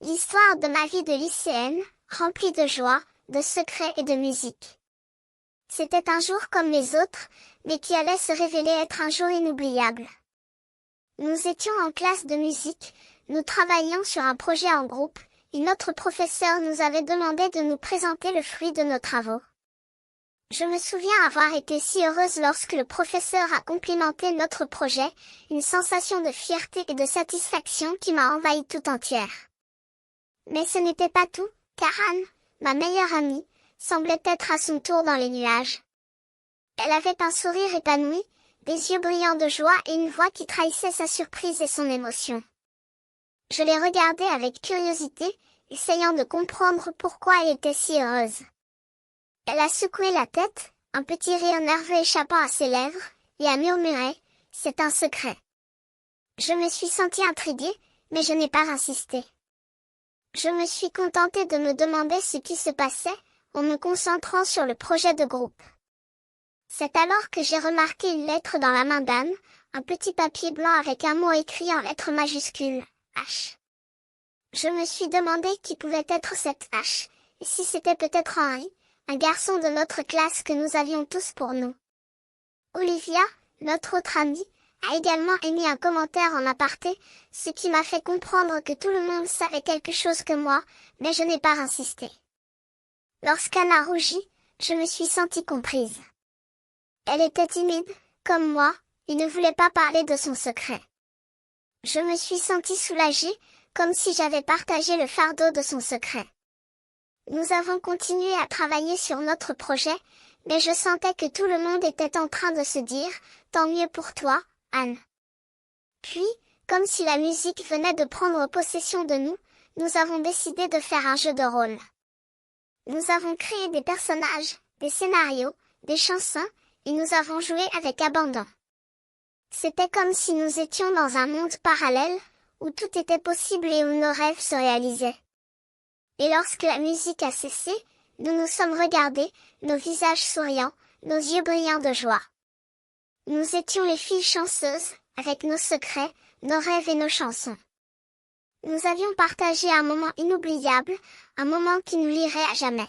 L'histoire de ma vie de lycéenne, remplie de joie, de secrets et de musique. C'était un jour comme les autres, mais qui allait se révéler être un jour inoubliable. Nous étions en classe de musique, nous travaillions sur un projet en groupe, et notre professeur nous avait demandé de nous présenter le fruit de nos travaux. Je me souviens avoir été si heureuse lorsque le professeur a complimenté notre projet, une sensation de fierté et de satisfaction qui m'a envahie tout entière. Mais ce n'était pas tout, car Anne, ma meilleure amie, semblait être à son tour dans les nuages. Elle avait un sourire épanoui, des yeux brillants de joie et une voix qui trahissait sa surprise et son émotion. Je l'ai regardée avec curiosité, essayant de comprendre pourquoi elle était si heureuse. Elle a secoué la tête, un petit rire nerveux échappant à ses lèvres, et a murmuré, « C'est un secret. » Je me suis sentie intriguée, mais je n'ai pas insisté. Je me suis contentée de me demander ce qui se passait, en me concentrant sur le projet de groupe. C'est alors que j'ai remarqué une lettre dans la main d'Anne, un petit papier blanc avec un mot écrit en lettres majuscules, H. Je me suis demandé qui pouvait être cette H, et si c'était peut-être Henri, un garçon de notre classe que nous avions tous pour nous. Olivia, notre autre amie, a également émis un commentaire en aparté, ce qui m'a fait comprendre que tout le monde savait quelque chose que moi, mais je n'ai pas insisté. Lorsqu'Anne a rougi, je me suis sentie comprise. Elle était timide, comme moi, et ne voulait pas parler de son secret. Je me suis sentie soulagée, comme si j'avais partagé le fardeau de son secret. Nous avons continué à travailler sur notre projet, mais je sentais que tout le monde était en train de se dire, tant mieux pour toi, Anne. Puis, comme si la musique venait de prendre possession de nous, nous avons décidé de faire un jeu de rôle. Nous avons créé des personnages, des scénarios, des chansons, et nous avons joué avec abandon. C'était comme si nous étions dans un monde parallèle, où tout était possible et où nos rêves se réalisaient. Et lorsque la musique a cessé, nous nous sommes regardés, nos visages souriants, nos yeux brillants de joie. Nous étions les filles chanceuses, avec nos secrets, nos rêves et nos chansons. Nous avions partagé un moment inoubliable, un moment qui nous lierait à jamais.